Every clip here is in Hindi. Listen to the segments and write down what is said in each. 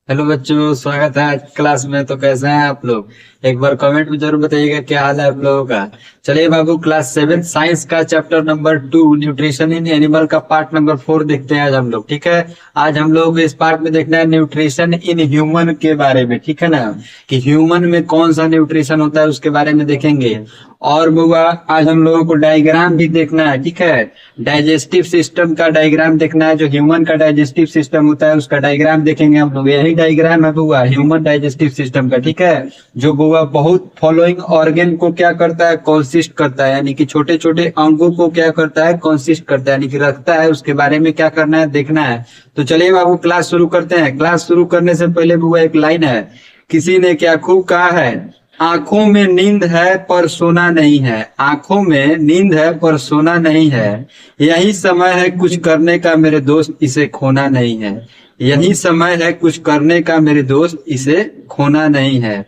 हेलो बच्चों, स्वागत है आज क्लास में। तो कैसे हैं आप लोग? एक बार कमेंट में जरूर बताइएगा क्या हाल है आप लोगों का। चलिए बाबू, क्लास 7 साइंस का chapter number 2 nutrition in animal का पार्ट नंबर 4 देखते हैं आज हम लोग। ठीक है, आज हम लोग इस पार्ट में देखना है न्यूट्रिशन इन ह्यूमन के बारे में। ठीक है ना, कि ह्यूमन में कौन सा न्यूट्रिशन होता है उसके बारे में देखेंगे। और बुआ, आज हम लोगों को डायग्राम भी देखना है। ठीक है, डाइजेस्टिव सिस्टम का डायग्राम देखना है। जो ह्यूमन का डाइजेस्टिव सिस्टम होता है उसका डायग्राम देखेंगे हम लोग। यही डायग्राम है बुआ ह्यूमन डाइजेस्टिव सिस्टम का। ठीक है, जो बुआ बहुत फॉलोइंग ऑर्गन को क्या करता है, कॉन्सिस्ट करता है, यानी कि छोटे छोटे अंगों को क्या करता है, कॉन्सिस्ट करता है, यानी कि रखता है। उसके बारे में क्या करना है, देखना है। तो चलिए बाबू क्लास शुरू करते हैं। क्लास शुरू करने से पहले बुआ एक लाइन है, किसी ने क्या खूब कहा है, आंखों में नींद है पर सोना नहीं है। आंखों में नींद है पर सोना नहीं है, यही समय है कुछ करने का मेरे दोस्त, इसे खोना नहीं है। यही समय है कुछ करने का मेरे दोस्त, इसे खोना नहीं है।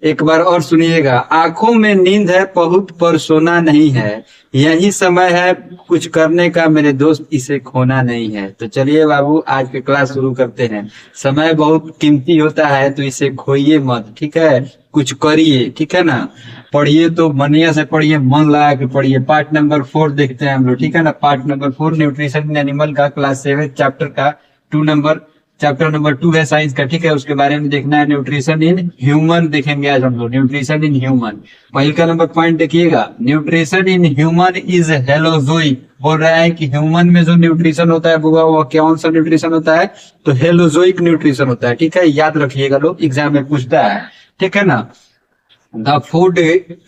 एक बार और सुनिएगा, आंखों में नींद है बहुत पर सोना नहीं है, यही समय है कुछ करने का मेरे दोस्त, इसे खोना नहीं है। तो चलिए बाबू आज के क्लास शुरू करते हैं। समय बहुत कीमती होता है तो इसे खोइए मत। ठीक है, कुछ करिए। ठीक है ना, पढ़िए तो मनिया से पढ़िए, मन लगा के पढ़िए। पार्ट नंबर 4 देखते हैं हम लोग। ठीक है ना, part number 4 nutrition in animal का, क्लास 7 चैप्टर नंबर 2 है साइंस का। ठीक है, उसके बारे में देखना है। न्यूट्रिशन इन ह्यूमन देखेंगे आज हम लोग, न्यूट्रिशन इन ह्यूमन। पहले का नंबर पॉइंट देखिएगा, न्यूट्रिशन इन ह्यूमन इज हेलोजोइक। बोल रहा है कि ह्यूमन में जो न्यूट्रिशन होता है वो कौन सा न्यूट्रिशन होता है, तो हेलोजोइक न्यूट्रिशन होता है। ठीक है, याद रखिएगा, लोग एग्जाम में पूछता है। ठीक है ना, the food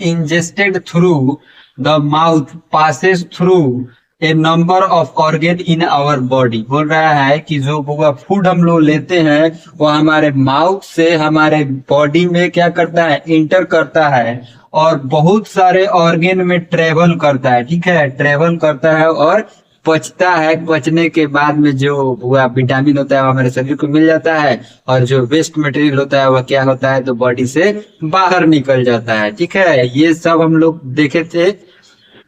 ingested through the mouth passes through a number of organ in our body। बोल रहा है कि जो फूड हम लोग लेते हैं वो हमारे माउथ से हमारे बॉडी में क्या करता है, इंटर करता है, और बहुत सारे ऑर्गन में ट्रेवल करता है। ठीक है, ट्रेवल करता है और पचता है। पचने के बाद में जो हुआ विटामिन होता है वो हमारे शरीर को मिल जाता है, और जो वेस्ट मटेरियल होता है वह क्या होता है, तो बॉडी से बाहर निकल जाता है। ठीक है, ये सब हम लोग देखे थे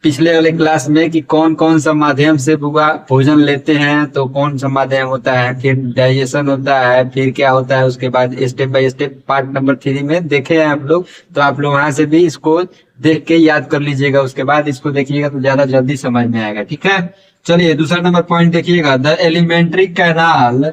पिछले वाले क्लास में कि कौन कौन सा माध्यम से बुआ भोजन लेते हैं, तो कौन सा माध्यम होता है, फिर डाइजेशन होता है, फिर क्या होता है, उसके बाद step by step part number 3 में देखे हैं आप लोग। तो आप लोग वहां से भी इसको देख के याद कर लीजिएगा, उसके बाद इसको देखिएगा तो ज्यादा जल्दी समझ में आएगा। ठीक है, चलिए दूसरा नंबर पॉइंट देखिएगा, the alimentary canal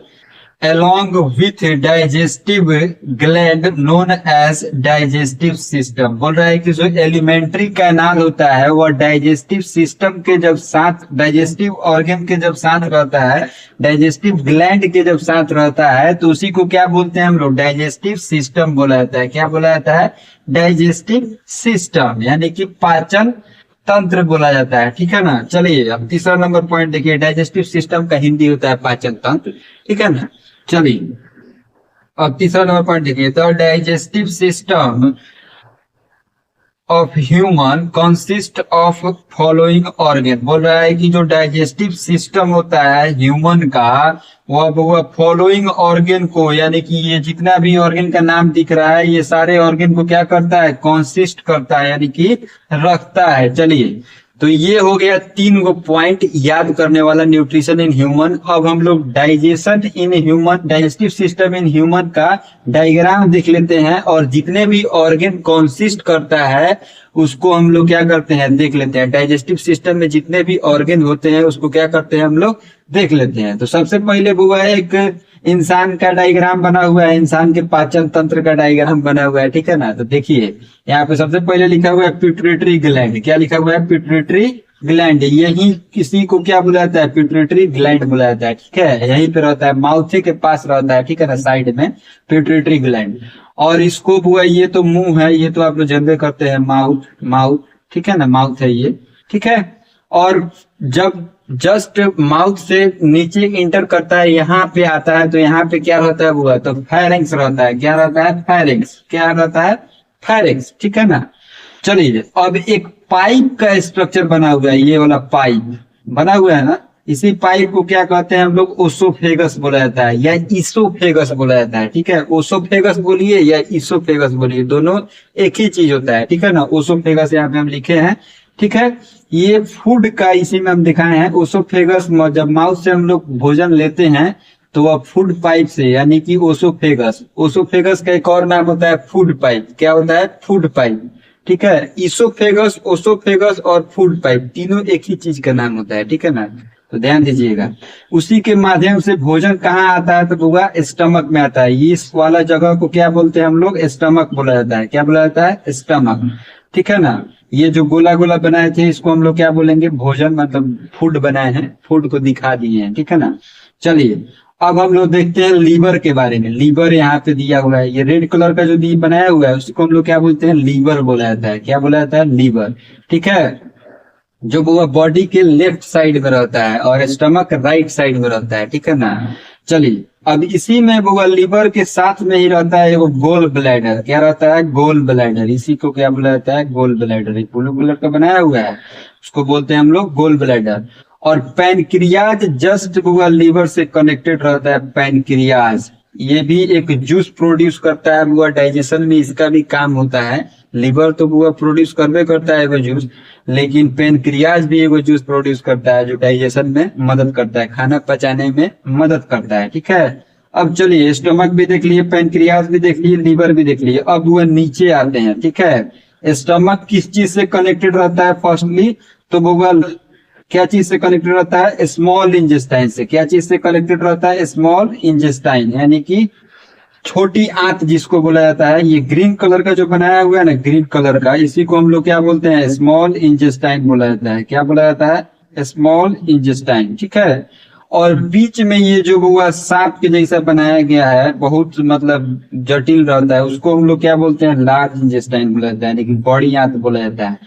along with digestive gland known as digestive system। बोल रहा है कि जो एलिमेंट्री कैनाल होता है वह डाइजेस्टिव सिस्टम के जब साथ, डाइजेस्टिव ऑर्गन के जब साथ रहता है, डाइजेस्टिव ग्लैंड के जब साथ रहता है, तो उसी को क्या बोलते हैं हम लोग, डाइजेस्टिव सिस्टम बोला जाता है। क्या बोला जाता है, डाइजेस्टिव सिस्टम, यानी कि पाचन तंत्र बोला जाता है। ठीक है ना, चलिए अब तीसरा नंबर पॉइंट देखिए, डाइजेस्टिव सिस्टम का हिंदी होता है पाचन तंत्र। ठीक है ना, चलिए अब तीसरा नंबर पॉइंट देखिए, the digestive system of human consist of following organ. बोल रहा है कि जो डाइजेस्टिव सिस्टम होता है ह्यूमन का, वह फॉलोइंग ऑर्गन को, यानी कि ये जितना भी ऑर्गन का नाम दिख रहा है ये सारे ऑर्गन को क्या करता है, कंसिस्ट करता है, यानी कि रखता है। चलिए, तो ये हो गया 3 गो पॉइंट याद करने वाला न्यूट्रिशन इन ह्यूमन। अब हम लोग digestion in human, digestive system in human का डायग्राम देख लेते हैं, और जितने भी ऑर्गन कंसिस्ट करता है उसको हम लोग क्या करते हैं, देख लेते हैं। डाइजेस्टिव सिस्टम में जितने भी ऑर्गन होते हैं उसको क्या करते हैं हम लोग, देख लेते हैं। तो सबसे पहले हुआ है एक इंसान का डायग्राम बना हुआ है, इंसान के पाचन तंत्र का डायग्राम बना हुआ है। ठीक है ना, तो देखिए यहाँ पे सबसे पहले लिखा हुआ है पिट्यूटरी ग्लैंड। क्या लिखा हुआ है, पिट्यूटरी ग्लैंड। यही किसी को क्या बुलाता जाता है, पिट्यूटरी ग्लैंड बुलाया जाता है। ठीक है, यहीं पे रहता है, माउथ के पास रहता है। ठीक है ना, साइड में पिट्यूटरी ग्लैंड। और इसको हुआ, ये तो मुंह है, ये तो आप लोग जानते करते हैं, माउथ। ठीक है ना, माउथ है ये। ठीक है, और जब जस्ट माउथ से नीचे इंटर करता है, यहाँ पे आता है, तो यहाँ पे क्या रहता है हुआ, तो फेरिंग्स रहता है। क्या रहता है, फेरिंग्स। क्या रहता है, फेरिंग्स। ठीक है ना, चलिए अब एक पाइप का स्ट्रक्चर बना हुआ है, ये वाला पाइप बना हुआ है ना, इसी पाइप को क्या कहते हैं हम लोग, ओसोफेगस बोला जाता है, या इसोफेगस बोला जाता है। ठीक है, ओसोफेगस बोलिए या इसोफेगस बोलिए, दोनों एक ही चीज होता है। ठीक है ना, ओसोफेगस यहाँ पे हम लिखे हैं। ठीक है, ये फूड का इसी में हम दिखाए हैं, ओसोफेगस। जब माउथ से हम लोग भोजन लेते हैं तो वह फूड पाइप से, यानी कि ओसोफेगस, ओसोफेगस का एक और नाम होता है फूड पाइप। क्या होता है? Food pipe. ठीक है, इसोफेगस, ओसोफेगस और फूड पाइप तीनों एक ही चीज का नाम होता है। ठीक है ना, तो ध्यान दीजिएगा। उसी के माध्यम से भोजन कहाँ आता है? तो होगा स्टमक में आता है। इस वाला जगह को क्या बोलते हैं हम लोग? स्टमक बोला जाता है। क्या बोला जाता है? स्टमक। ठीक है ना, ये जो गोला गोला बनाए थे इसको हम लोग क्या बोलेंगे? भोजन, मतलब फूड बनाए हैं, फूड को दिखा दिए हैं। ठीक है ना, चलिए अब हम लोग देखते हैं लीवर के बारे में। लीवर यहाँ पे दिया हुआ है, ये रेड कलर का जो बनाया हुआ है उसको हम लोग क्या बोलते हैं? लीवर बोला जाता है। क्या बोला जाता है? लीवर। ठीक है, जो वो बॉडी के लेफ्ट साइड में रहता है और स्टमक राइट साइड में रहता है। ठीक है ना, चलिए अब इसी में वो लीवर के साथ में ही रहता है वो गोल ब्लैडर। क्या रहता है? Gall bladder. इसी को क्या बोला जाता है? Gall bladder. ब्लू कलर का बनाया हुआ है, उसको बोलते हैं हम लोग गोल ब्लैडर। और पैनक्रियाज जस्ट वो लीवर से कनेक्टेड रहता है। पैनक्रियाज ये भी एक जूस प्रोड्यूस करता है, वो डाइजेशन में इसका भी काम होता है। लीवर तो वो प्रोड्यूस करवे करता है वो जूस, लेकिन पेनक्रियाज भी एगो जूस प्रोड्यूस करता है जो डाइजेशन में मदद करता है, खाना पचाने में मदद करता है। ठीक है, अब चलिए स्टमक भी देख लिए, पेनक्रियाज भी देख लिए, लीवर भी देख लिए। अब वो नीचे आते हैं। ठीक है, स्टमक किस चीज से कनेक्टेड रहता है? फर्स्टली तो वो क्या चीज से कनेक्टेड रहता है? स्मॉल इंटेस्टाइन से। क्या चीज से कनेक्टेड रहता है? स्मॉल इंटेस्टाइन, यानी कि छोटी आंत जिसको बोला जाता है। ये ग्रीन कलर का जो बनाया हुआ है ना, ग्रीन कलर का, इसी को हम लोग क्या बोलते हैं? स्मॉल इंटेस्टाइन बोला जाता है। क्या बोला जाता है? Small intestine. ठीक है, और बीच में ये जो हुआ सांप के जैसा बनाया गया है, बहुत मतलब जटिल रहता है, उसको हम लोग क्या बोलते हैं? लार्ज इंटेस्टाइन बोला जाता है, लेकिन बड़ी आंत बोला जाता है।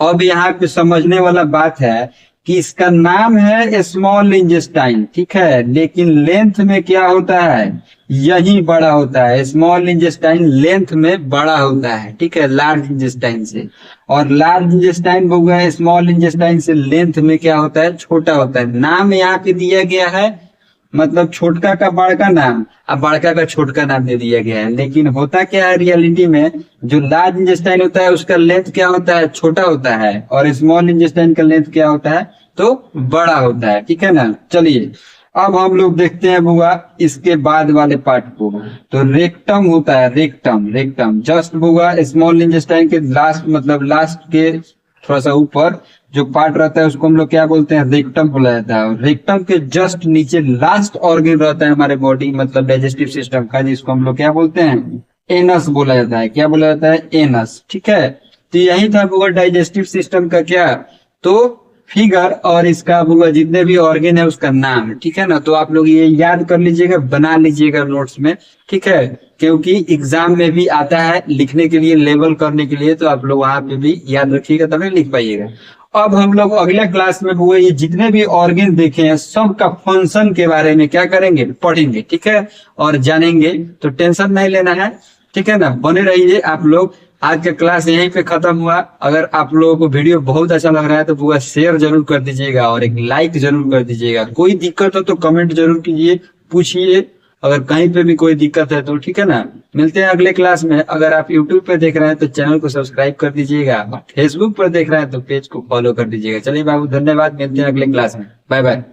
अब यहाँ पे समझने वाला बात है कि इसका नाम है स्मॉल इंटेस्टाइन। ठीक है, लेकिन लेंथ में क्या होता है? यही बड़ा होता है। स्मॉल इंटेस्टाइन लेंथ में बड़ा होता है। ठीक है, लार्ज इंटेस्टाइन से। और लार्ज इंटेस्टाइन होगा स्मॉल इंटेस्टाइन से लेंथ में क्या होता है? छोटा होता है। नाम यहाँ पे दिया गया है, मतलब छोटका का बड़का नाम, अब बड़का का छोटका नाम दे दिया गया है। लेकिन होता क्या है रियलिटी में? जो लार्ज इंटेस्टाइन होता है उसका लेंथ क्या होता है? छोटा होता है। और स्मॉल इंटेस्टाइन का लेंथ क्या होता है? तो बड़ा होता है। ठीक है ना, चलिए अब हम लोग देखते हैं बुआ इसके बाद वाले पार्ट को। तो रेक्टम होता है, रेक्टम। रेक्टम जस्ट बुआ स्मॉल इंटेस्टाइन के लास्ट, मतलब लास्ट के थोड़ा सा ऊपर जो पार्ट रहता है उसको हम लोग क्या बोलते हैं? रेक्टम बोला जाता है। रेक्टम के जस्ट नीचे लास्ट ऑर्गन रहता है हमारे बॉडी, मतलब डाइजेस्टिव सिस्टम का, जिसको हम लोग क्या बोलते हैं? एनस बोला जाता है। क्या बोला जाता है? एनस। ठीक है, तो यही था बुआ डाइजेस्टिव सिस्टम का क्या तो फिगर, और इसका बुआ जितने भी ऑर्गन है उसका नाम। ठीक है ना, तो आप लोग ये याद कर लीजिएगा, बना लीजिएगा नोट्स में। ठीक है, क्योंकि एग्जाम में भी आता है लिखने के लिए, लेवल करने के लिए, तो आप लोग वहां पे भी याद रखिएगा तभी लिख पाइएगा। अब हम लोग अगले क्लास में हुए ये जितने भी ऑर्गन देखे हैं सबका फंक्शन के बारे में क्या करेंगे? पढ़ेंगे। ठीक है, और जानेंगे, तो टेंशन नहीं लेना है। ठीक है ना, बने रहिए आप लोग। आज का क्लास यहीं पे खत्म हुआ। अगर आप लोगों को वीडियो बहुत अच्छा लग रहा है तो पूरा शेयर जरूर कर दीजिएगा और एक लाइक जरूर कर दीजिएगा। कोई दिक्कत हो तो कमेंट जरूर कीजिए, पूछिए अगर कहीं पे भी कोई दिक्कत है तो। ठीक है ना, मिलते हैं अगले क्लास में। अगर आप यूट्यूब पे देख रहे हैं तो चैनल को सब्सक्राइब कर दीजिएगा, फेसबुक पर देख रहे हैं तो पेज को फॉलो कर दीजिएगा। चलिए बाबू, धन्यवाद, मिलते हैं अगले क्लास में। Bye bye.